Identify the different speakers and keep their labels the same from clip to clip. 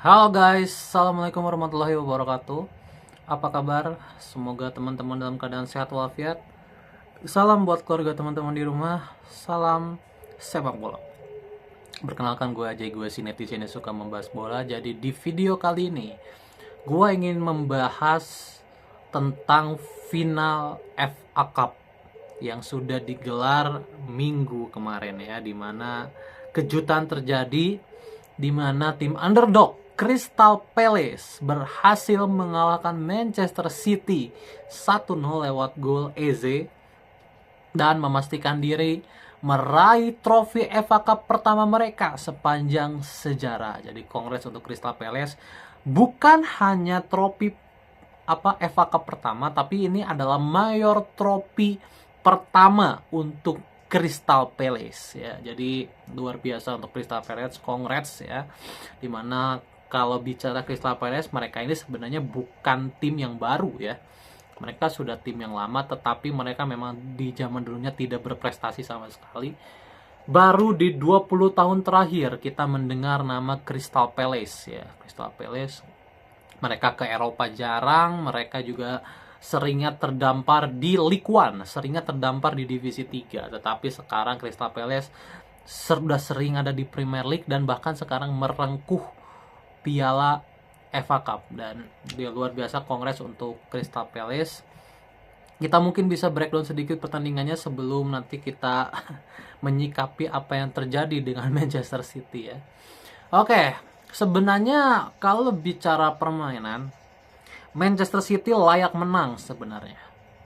Speaker 1: Halo guys, Assalamualaikum warahmatullahi wabarakatuh. Apa kabar? Semoga teman-teman dalam keadaan sehat walafiat. Salam buat keluarga teman-teman di rumah. Salam sepak bola. Perkenalkan, gue Ajay, gue si netizen yang suka membahas bola. Jadi di video kali ini gue ingin membahas tentang final FA Cup yang sudah digelar minggu kemarin ya, dimana kejutan terjadi, dimana tim underdog Crystal Palace berhasil mengalahkan Manchester City 1-0 lewat gol Eze dan memastikan diri meraih trofi FA Cup pertama mereka sepanjang sejarah. Jadi kongres untuk Crystal Palace, bukan hanya trofi FA Cup pertama, tapi ini adalah mayor trofi pertama untuk Crystal Palace ya. Jadi luar biasa untuk Crystal Palace, congrats ya. Dimana kalau bicara Crystal Palace, mereka ini sebenarnya bukan tim yang baru ya. Mereka sudah tim yang lama, tetapi mereka memang di zaman dulunya tidak berprestasi sama sekali. Baru di 20 tahun terakhir kita mendengar nama Crystal Palace ya. Crystal Palace, mereka ke Eropa jarang, mereka juga seringnya terdampar di League One, seringnya terdampar di Divisi 3. Tetapi sekarang Crystal Palace sudah sering ada di Premier League dan bahkan sekarang merengkuh piala FA Cup. Dan dia luar biasa, kongres untuk Crystal Palace. Kita mungkin bisa breakdown sedikit pertandingannya sebelum nanti kita menyikapi apa yang terjadi dengan Manchester City ya. Oke, sebenarnya kalau bicara permainan, Manchester City layak menang sebenarnya.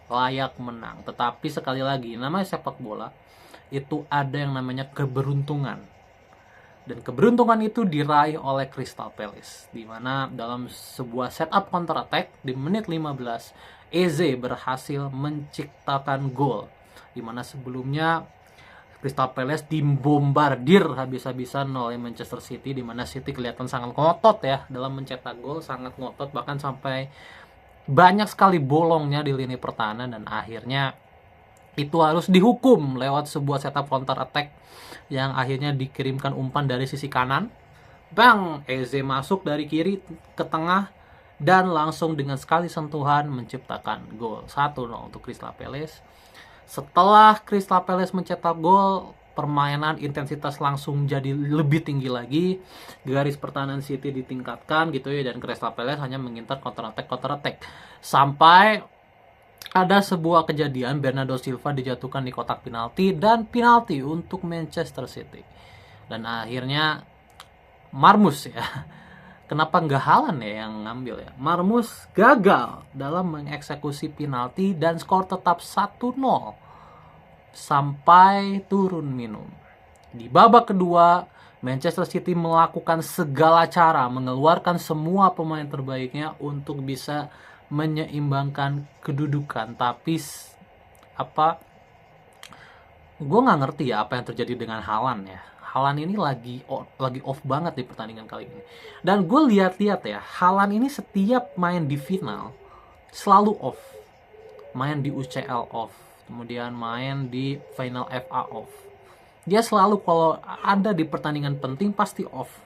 Speaker 1: Layak menang. Tetapi sekali lagi, namanya sepak bola, itu ada yang namanya keberuntungan. Dan keberuntungan itu diraih oleh Crystal Palace. Dimana dalam sebuah setup counter attack di menit 15, Eze berhasil menciptakan gol. Dimana sebelumnya Crystal Palace dibombardir habis-habisan oleh Manchester City, di mana City kelihatan sangat ngotot ya dalam mencetak gol, sangat ngotot, bahkan sampai banyak sekali bolongnya di lini pertahanan, dan akhirnya itu harus dihukum lewat sebuah setup counter attack yang akhirnya dikirimkan umpan dari sisi kanan. Bang, Eze masuk dari kiri ke tengah dan langsung dengan sekali sentuhan menciptakan gol 1-0 untuk Crystal Palace. Setelah Crystal Palace mencetak gol, permainan intensitas langsung jadi lebih tinggi lagi. Garis pertahanan City ditingkatkan gitu ya, dan Crystal Palace hanya mengincar counter attack sampai ada sebuah kejadian Bernardo Silva dijatuhkan di kotak penalti dan penalti untuk Manchester City. Dan akhirnya Marmus ya, kenapa nggak Haaland ya yang ngambil ya? Marmus gagal dalam mengeksekusi penalti dan skor tetap 1-0 sampai turun minum. Di babak kedua, Manchester City melakukan segala cara, mengeluarkan semua pemain terbaiknya untuk bisa menyeimbangkan kedudukan. Tapi gue nggak ngerti ya apa yang terjadi dengan Haaland ya. Haaland ini lagi off banget di pertandingan kali ini. Dan gue lihat-lihat ya, Haaland ini setiap main di final selalu off. Main di UCL off, kemudian main di final FA off. Dia selalu kalau ada di pertandingan penting pasti off.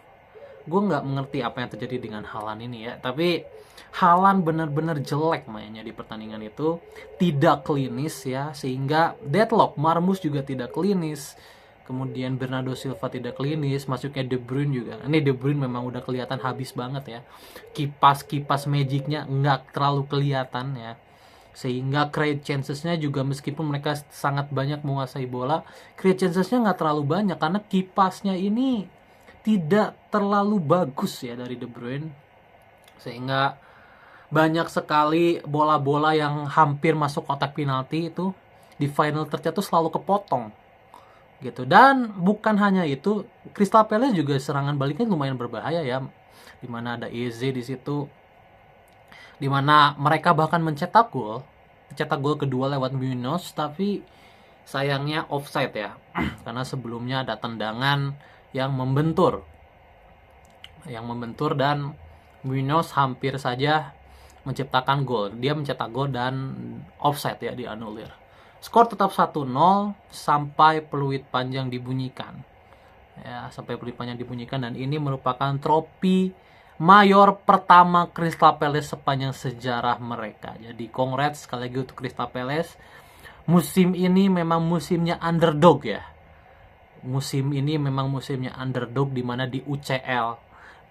Speaker 1: Gue nggak mengerti apa yang terjadi dengan Haaland ini ya. Tapi Haaland benar-benar jelek mainnya di pertandingan itu, tidak klinis ya, sehingga deadlock. Marmus juga tidak klinis, kemudian Bernardo Silva tidak klinis, masuknya De Bruyne juga. Ini De Bruyne memang udah kelihatan habis banget ya, kipas magicnya nggak terlalu kelihatan ya, sehingga create chancesnya juga meskipun mereka sangat banyak menguasai bola, create chancesnya nggak terlalu banyak karena kipasnya ini tidak terlalu bagus ya dari De Bruyne, sehingga banyak sekali bola-bola yang hampir masuk kotak penalti itu di final third itu selalu kepotong gitu. Dan bukan hanya itu, Crystal Palace juga serangan baliknya lumayan berbahaya ya, dimana ada Eze di situ, dimana mereka bahkan mencetak gol kedua lewat Munoz, tapi sayangnya offside ya karena sebelumnya ada tendangan yang membentur dan Munoz hampir saja menciptakan gol. Dia mencetak gol dan offside ya, dianulir. Skor tetap 1-0 sampai peluit panjang dibunyikan. Ya, sampai peluit panjang dibunyikan, dan ini merupakan trofi mayor pertama Crystal Palace sepanjang sejarah mereka. Jadi congrats sekali lagi untuk Crystal Palace. Musim ini memang musimnya underdog ya. Musim ini memang musimnya underdog, di mana di UCL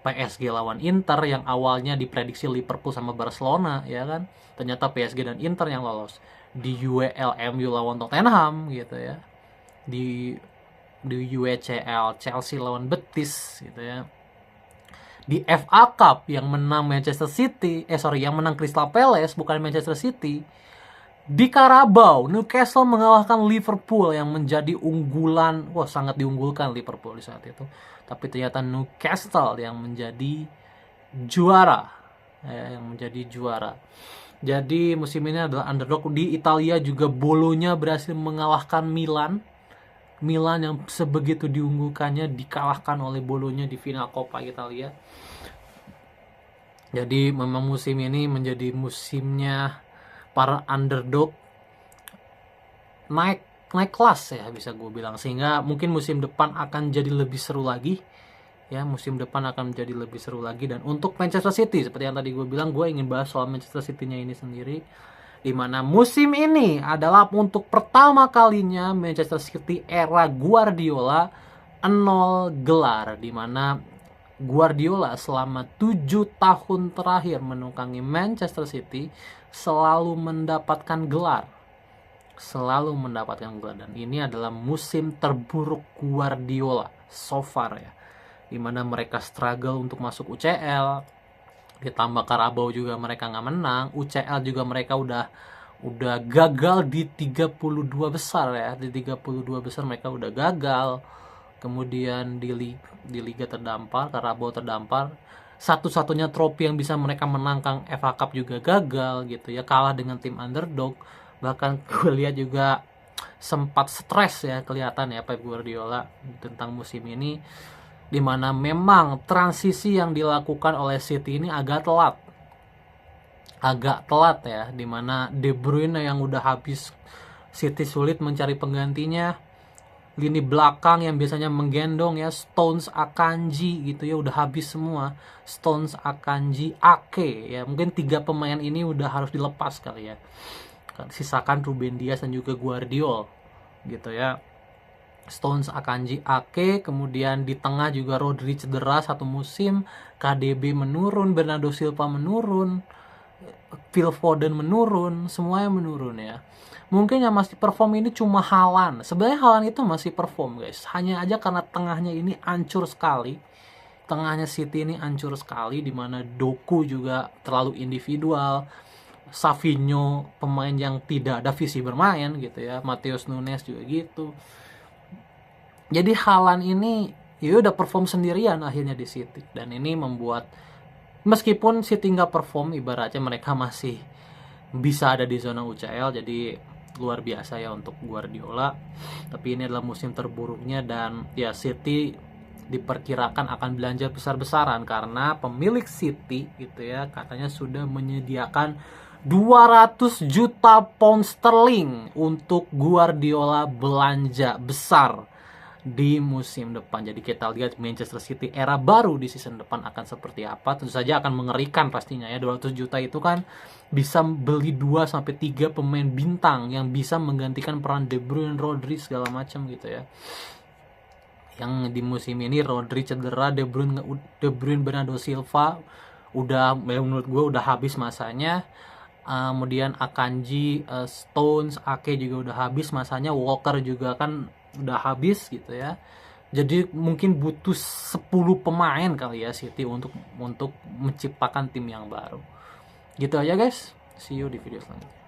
Speaker 1: PSG lawan Inter yang awalnya diprediksi Liverpool sama Barcelona ya kan, ternyata PSG dan Inter yang lolos. Di UEL MU lawan Tottenham gitu ya, di UECL Chelsea lawan Betis gitu ya, di FA Cup yang menang Manchester City, yang menang Crystal Palace bukan Manchester City. Di Carabao, Newcastle mengalahkan Liverpool yang menjadi unggulan, sangat diunggulkan Liverpool di saat itu. Tapi ternyata Newcastle yang menjadi juara, Jadi musim ini adalah underdog. Di Italia juga Bolonya berhasil mengalahkan Milan. Milan yang sebegitu diunggulkannya dikalahkan oleh Bolonya di final Coppa Italia. Jadi memang musim ini menjadi musimnya para underdog naik kelas ya, bisa gue bilang, sehingga mungkin musim depan akan jadi lebih seru lagi ya. Musim depan akan menjadi lebih seru lagi. Dan untuk Manchester City, seperti yang tadi gue bilang, gue ingin bahas soal Manchester City-nya ini sendiri, dimana musim ini adalah untuk pertama kalinya Manchester City era Guardiola 0 gelar, dimana Guardiola selama 7 tahun terakhir menunggangi Manchester City selalu mendapatkan gelar. Dan ini adalah musim terburuk Guardiola so far ya, dimana mereka struggle untuk masuk UCL, ditambah Carabao juga mereka nggak menang, UCL juga mereka udah gagal di 32 besar ya, di 32 besar mereka udah gagal. Kemudian di Liga terdampar, Carabao terdampar. Satu-satunya trofi yang bisa mereka menangkan FA Cup juga gagal gitu ya, kalah dengan tim underdog. Bahkan gue lihat juga sempat stres ya, kelihatan ya Pep Guardiola tentang musim ini, dimana memang transisi yang dilakukan oleh City ini agak telat ya, dimana De Bruyne yang udah habis, City sulit mencari penggantinya. Lini belakang yang biasanya menggendong ya, Stones, Akanji gitu ya, udah habis semua. Stones, Akanji, Ake ya, mungkin 3 pemain ini udah harus dilepas kali ya. Sisakan Ruben Dias dan juga Guardiol gitu ya. Stones, Akanji, Ake. Kemudian di tengah juga Rodri cedera 1 musim, KDB menurun, Bernardo Silva menurun, Phil Foden menurun, semuanya menurun ya. Mungkin yang masih perform ini cuma Haaland. Sebenarnya Haaland itu masih perform guys, hanya aja karena tengahnya ini hancur sekali. Tengahnya City ini hancur sekali, dimana Doku juga terlalu individual, Savinho pemain yang tidak ada visi bermain gitu ya, Matheus Nunes juga gitu. Jadi Haaland ini ya udah perform sendirian akhirnya di City, dan ini membuat meskipun City nggak perform, ibaratnya mereka masih bisa ada di zona UCL. Jadi luar biasa ya untuk Guardiola. Tapi ini adalah musim terburuknya, dan ya City diperkirakan akan belanja besar-besaran karena pemilik City gitu ya, katanya sudah menyediakan 200 juta pound sterling untuk Guardiola belanja besar di musim depan. Jadi kita lihat Manchester City era baru di season depan akan seperti apa. Tentu saja akan mengerikan pastinya ya. 200 juta itu kan bisa beli 2-3 pemain bintang yang bisa menggantikan peran De Bruyne, Rodri segala macam gitu ya. Yang di musim ini Rodri cedera, De Bruyne, Bernardo Silva udah, menurut gue udah habis masanya. Kemudian Akanji, Stones, Ake juga udah habis masanya, Walker juga kan udah habis gitu ya. Jadi mungkin butuh 10 pemain kali ya City untuk menciptakan tim yang baru. Gitu aja guys. See you di video selanjutnya.